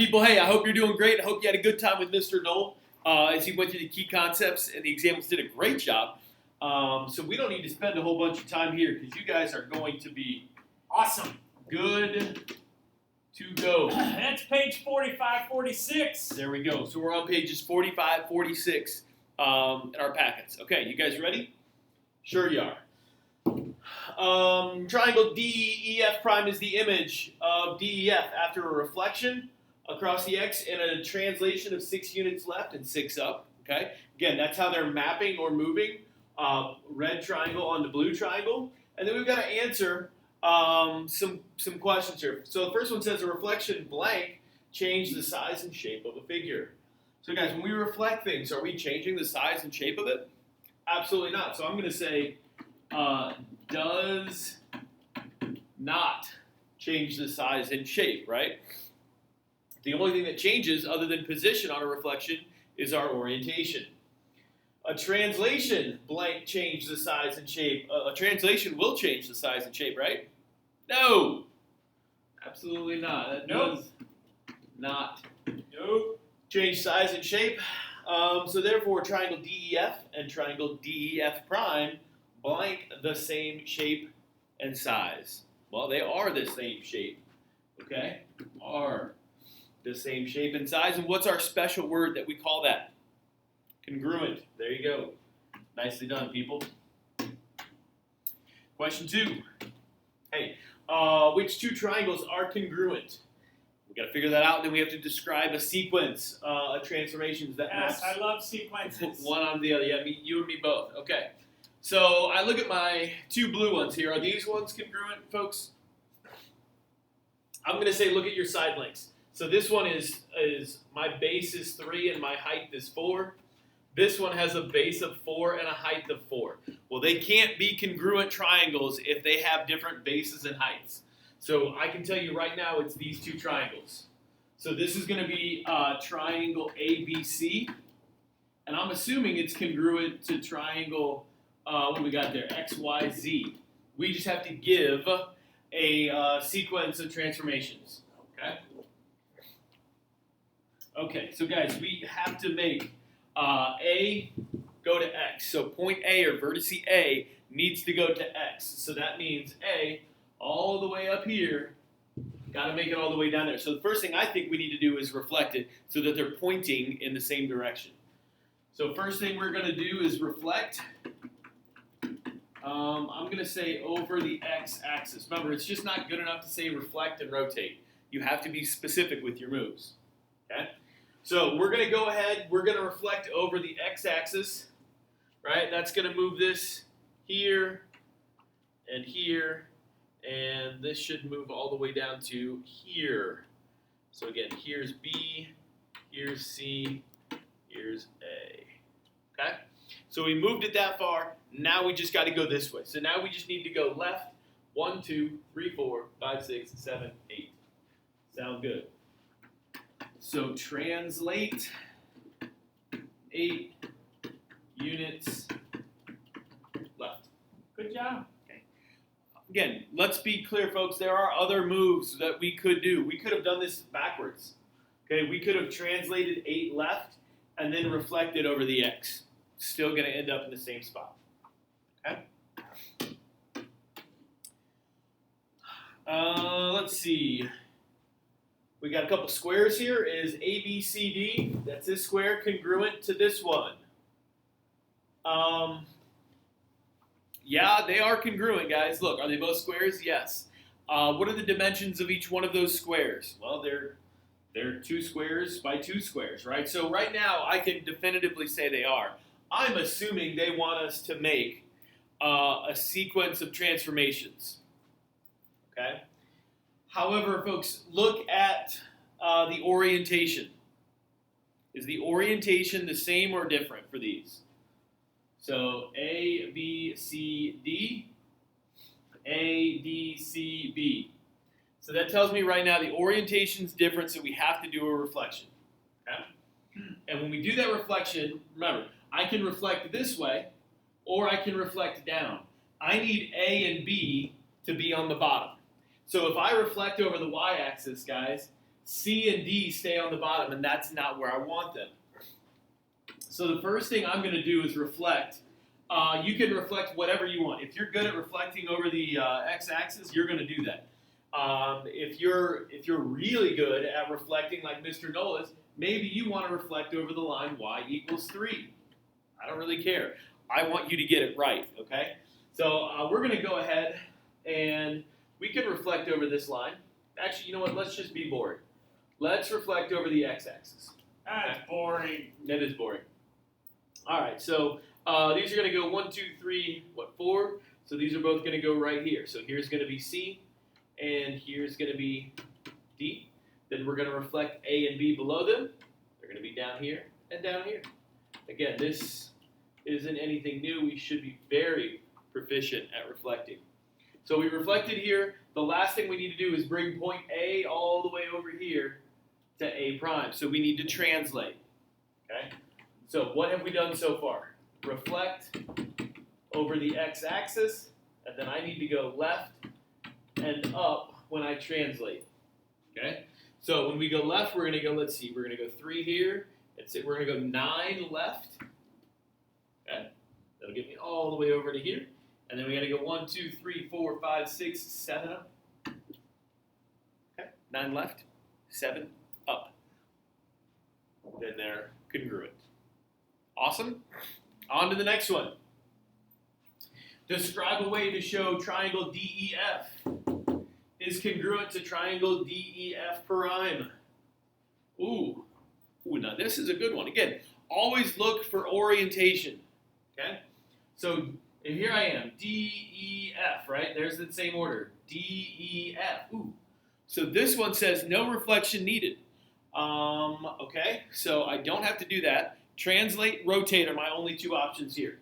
people. Hey, I hope you're doing great. I hope you had a good time with Mr. Knoll as he went through the key concepts, and the examples did a great job. So we don't need to spend a whole bunch of time here because you guys are going to be Awesome. good to go. That's page 45, 46. There we go. So we're on pages 45, 46 in our packets. Okay, you guys ready? Sure you are. Triangle DEF prime is the image of DEF after a reflection across the X and a translation of 6 units left and 6 up. Okay, again, that's how they're mapping or moving red triangle onto blue triangle. And then we've got to answer some questions here. So the first one says a reflection blank changed the size and shape of a figure. So guys, when we reflect things, are we changing the size and shape of it? Absolutely not. So I'm going to say does not change the size and shape, right? The only thing that changes other than position on a reflection is our orientation. A translation blank changed the size and shape. A translation will change the size and shape, right? No. Absolutely not. That does not change size and shape. So therefore, triangle DEF and triangle DEF prime blank the same shape and size. Well, they are the same shape, okay? Are the same shape and size. And what's our special word that we call that? Congruent. There you go. Nicely done, people. Question 2. Hey, which 2 triangles are congruent? We got to figure that out, and then we have to describe a sequence of transformations that Yes, I love sequences. one on the other. Yeah, you and me both. Okay. So I look at my 2 blue ones here. Are these ones congruent, folks? I'm going to say look at your side lengths. So this one is my base is 3 and my height is 4. This one has a base of 4 and a height of 4. Well, they can't be congruent triangles if they have different bases and heights. So I can tell you right now it's these 2 triangles. So this is going to be triangle ABC. And I'm assuming it's congruent to triangle, what do we got there? XYZ. We just have to give a sequence of transformations. Okay? Okay, so guys, we have to make A go to X. So point A or vertex A needs to go to X. So that means A all the way up here, got to make it all the way down there. So the first thing I think we need to do is reflect it so that they're pointing in the same direction. So first thing we're going to do is reflect. I'm going to say over the X-axis. Remember, it's just not good enough to say reflect and rotate. You have to be specific with your moves. Okay? So we're going to go ahead. We're going to reflect over the X-axis. Right? That's going to move this here and here. And this should move all the way down to here. So again, here's B, here's C, here's A. Okay? So we moved it that far. Now we just got to go this way. So now we just need to go left. 1, 2, 3, 4, 5, 6, 7, 8. Sound good? So translate 8 units left. Good job. Again, let's be clear, folks. There are other moves that we could do. We could have done this backwards. Okay, we could have translated 8 left and then reflected over the X. Still going to end up in the same spot. Okay. Let's see. We got a couple squares here. Is ABCD, that's this square, congruent to this one? Yeah, they are congruent, guys. Look, are they both squares? Yes. What are the dimensions of each one of those squares? Well, they're 2 squares by 2 squares, right? So right now, I can definitively say they are. I'm assuming they want us to make a sequence of transformations. Okay? However, folks, look at the orientation. Is the orientation the same or different for these? So A, B, C, D, A, B, C, B. So that tells me right now the orientation is different, so we have to do a reflection. Okay? And when we do that reflection, remember, I can reflect this way, or I can reflect down. I need A and B to be on the bottom. So if I reflect over the y-axis, guys, C and D stay on the bottom, and that's not where I want them. So the first thing I'm going to do is reflect. You can reflect whatever you want. If you're good at reflecting over the x-axis, you're going to do that. If you're really good at reflecting like Mr. Noll is, maybe you want to reflect over the line y equals 3. I don't really care. I want you to get it right, okay? So we're going to go ahead and we can reflect over this line. Actually, you know what? Let's just be bored. Let's reflect over the x-axis. That's boring. That is boring. All right, so these are going to go 1, 2, 3, 4? So these are both going to go right here. So here's going to be C, and here's going to be D. Then we're going to reflect A and B below them. They're going to be down here and down here. Again, this isn't anything new. We should be very proficient at reflecting. So we reflected here. The last thing we need to do is bring point A all the way over here to A prime. So we need to translate. Okay? So what have we done so far? Reflect over the x-axis, and then I need to go left and up when I translate. Okay? So when we go left, we're going to go, let's see, we're going to go 3 here. We're going to go 9 left. Okay? That'll get me all the way over to here. And then we got to go 1, 2, 3, 4, 5, 6, 7 up. Okay? 9 left, 7 up. Then they're congruent. Awesome. On to the next one. Describe a way to show triangle DEF is congruent to triangle DEF prime. Ooh, now this is a good one. Again, always look for orientation. Okay? So here I am, DEF, right? There's the same order. DEF. Ooh. So this one says no reflection needed. Okay, so I don't have to do that. Translate, rotate are my only 2 options here.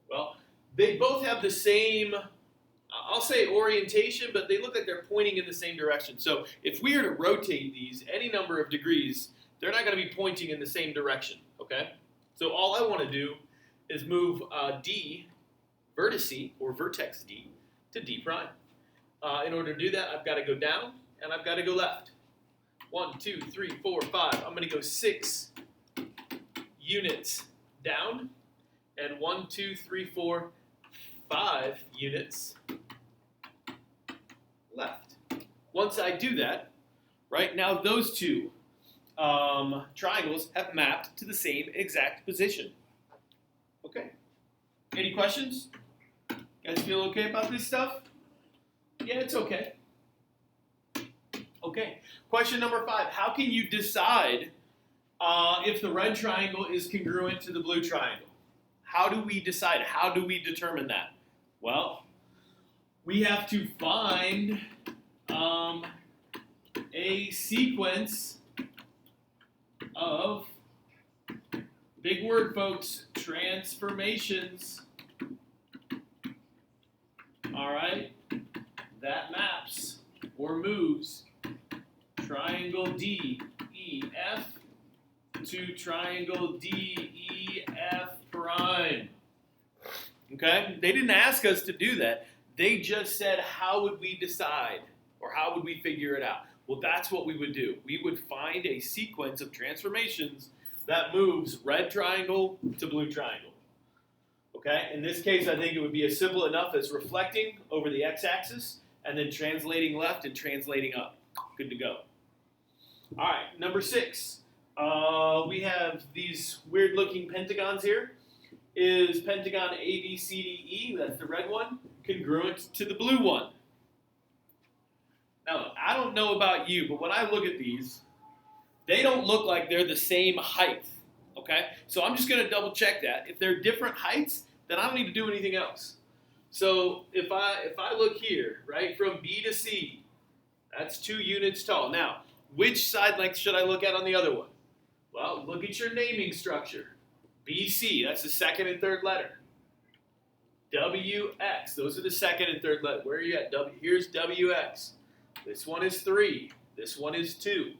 Well, they both have the same, I'll say orientation, but they look like they're pointing in the same direction. So if we were to rotate these any number of degrees, they're not going to be pointing in the same direction, okay? So all I want to do is move D, vertice, or vertex D, to D prime. In order to do that, I've got to go down, and I've got to go left. 1, 2, 3, 4, 5. I'm going to go 6 units down, and 1, 2, 3, 4, 5 units left. Once I do that, right, now those 2 triangles have mapped to the same exact position. Okay. Any questions? Guys feel okay about this stuff? Yeah, it's okay. Okay. Question number 5. How can you decide if the red triangle is congruent to the blue triangle? How do we decide? How do we determine that? Well, we have to find a sequence of, big word folks, transformations, all right, that maps or moves triangle DEF to triangle DEF prime. Okay? They didn't ask us to do that. They just said, how would we decide? Or how would we figure it out? Well, that's what we would do. We would find a sequence of transformations that moves red triangle to blue triangle. Okay? In this case, I think it would be as simple enough as reflecting over the x-axis and then translating left and translating up. Good to go. All right, number 6. We have these weird-looking pentagons here. Is pentagon ABCDE, that's the red one, congruent to the blue one? Now, I don't know about you, but when I look at these, they don't look like they're the same height, okay? So I'm just going to double-check that. If they're different heights, then I don't need to do anything else. So if I look here, right, from B to C, that's 2 units tall. Now, which side length should I look at on the other one? Well, look at your naming structure. BC, that's the second and third letter. WX, those are the second and third letter. Where are you at? Here's WX. This one is 3. This one is 2.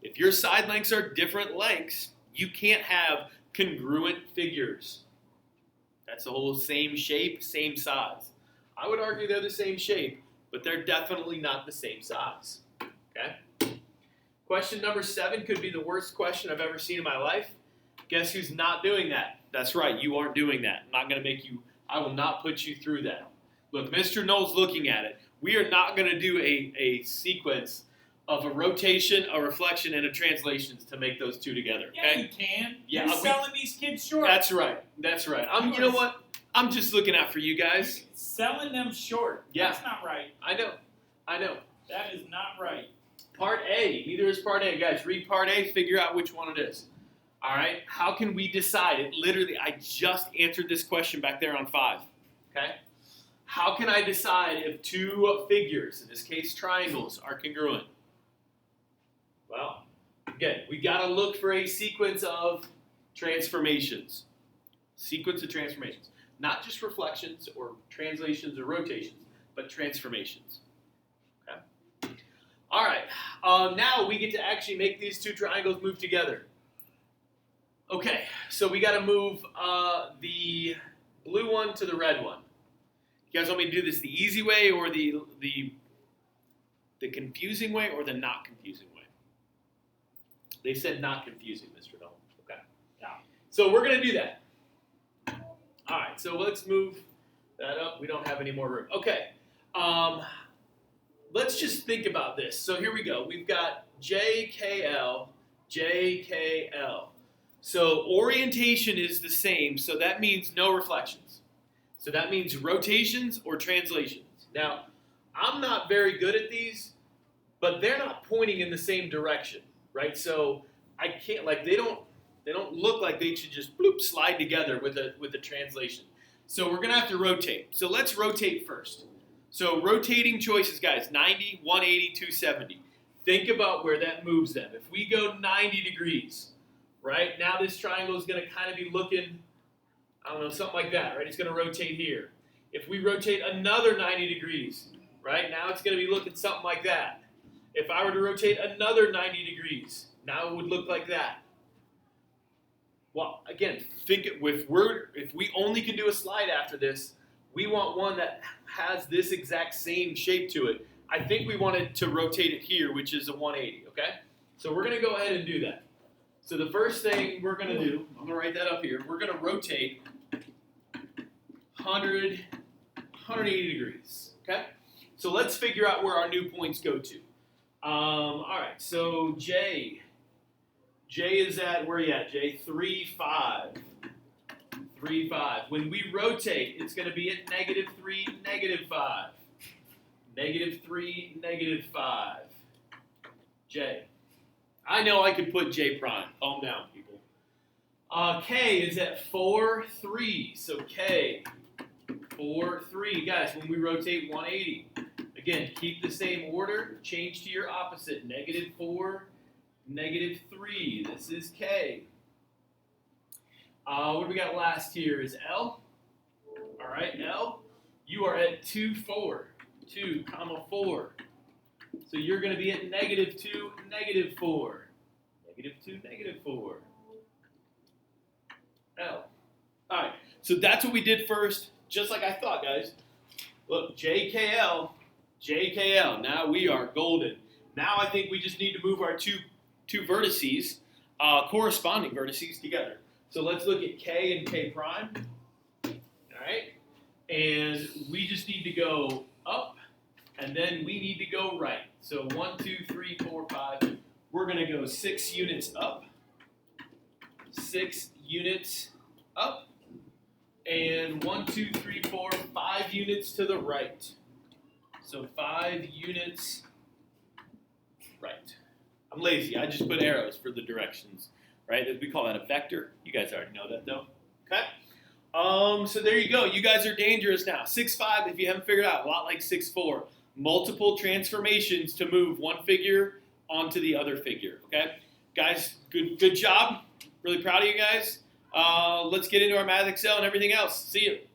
If your side lengths are different lengths, you can't have congruent figures. That's the whole same shape, same size. I would argue they're the same shape, but they're definitely not the same size. Okay? Question number 7 could be the worst question I've ever seen in my life. Guess who's not doing that? That's right, you aren't doing that. I'm not going to make you, I will not put you through that. Look, Mr. Knoll's looking at it. We are not going to do a sequence of a rotation, a reflection, and a translations to make those two together. Yeah, Okay? you can. Yeah, You're selling these kids short. That's right. That's right. You know what? I'm just looking out for you guys. Selling them short. Yeah. That's not right. I know. That is not right. Part A. Neither is Part A. Guys, read Part A, figure out which one it is. All right? How can we decide? It literally, I just answered this question back there on 5. Okay? How can I decide if two figures, in this case triangles, are congruent? Well, again, we got to look for a sequence of transformations. Sequence of transformations. Not just reflections or translations or rotations, but transformations. Okay? All right. Now we get to actually make these two triangles move together. Okay, so we got to move the blue one to the red one. You guys want me to do this the easy way or the confusing way or the not confusing way? They said not confusing, Mr. Knoll. Okay. Yeah. So we're going to do that. All right, so let's move that up. We don't have any more room. Okay. Let's just think about this. So here we go. We've got JKL, JKL. So orientation is the same, so that means no reflections. So that means rotations or translations. Now, I'm not very good at these, but they're not pointing in the same direction, right? So I can't, like, they don't look like they should just bloop slide together with a translation. So we're gonna have to rotate. So let's rotate first. So rotating choices, guys, 90, 180, 270. Think about where that moves them. If we go 90 degrees, right? Now this triangle is gonna kind of be looking, I don't know, something like that, right? It's gonna rotate here. If we rotate another 90 degrees, right? Now it's gonna be looking something like that. If I were to rotate another 90 degrees, now it would look like that. Well, again, think if we only can do a slide after this, we want one that has this exact same shape to it. I think we wanted to rotate it here, which is a 180, okay? So we're gonna go ahead and do that. So the first thing we're gonna do, I'm gonna write that up here, we're gonna rotate 180 degrees, okay? So let's figure out where our new points go to. All right, so J is at, where are you at, J? 3, 5. 3, 5. When we rotate, it's going to be at -3, -5. -3, -5. J. I know I could put J prime. Calm down, people. K is at 4, 3. So K, 4, 3. Guys, when we rotate 180, again, keep the same order. Change to your opposite. -4, -3. This is K. What do we got last here is L. All right, L. You are at 2, 4. 2, 4. So you're going to be at -2, -4. -2, -4. L. All right, so that's what we did first, just like I thought, guys. Look, JKL, JKL. Now we are golden. Now I think we just need to move our two vertices, corresponding vertices together. So let's look at K and K prime. All right, and we just need to go up, and then we need to go right. So 1, 2, 3, 4, 5. We're going to go 6 units up, 6 units up, and 1, 2, 3, 4, 5 units to the right. So 5 units right. I'm lazy. I just put arrows for the directions, right? We call that a vector. You guys already know that, though. Okay? So there you go. You guys are dangerous now. 6'5", if you haven't figured out, a lot like 6'4". Multiple transformations to move one figure onto the other figure, okay? Guys, good job. Really proud of you guys. Let's get into our Math Excel and everything else. See you.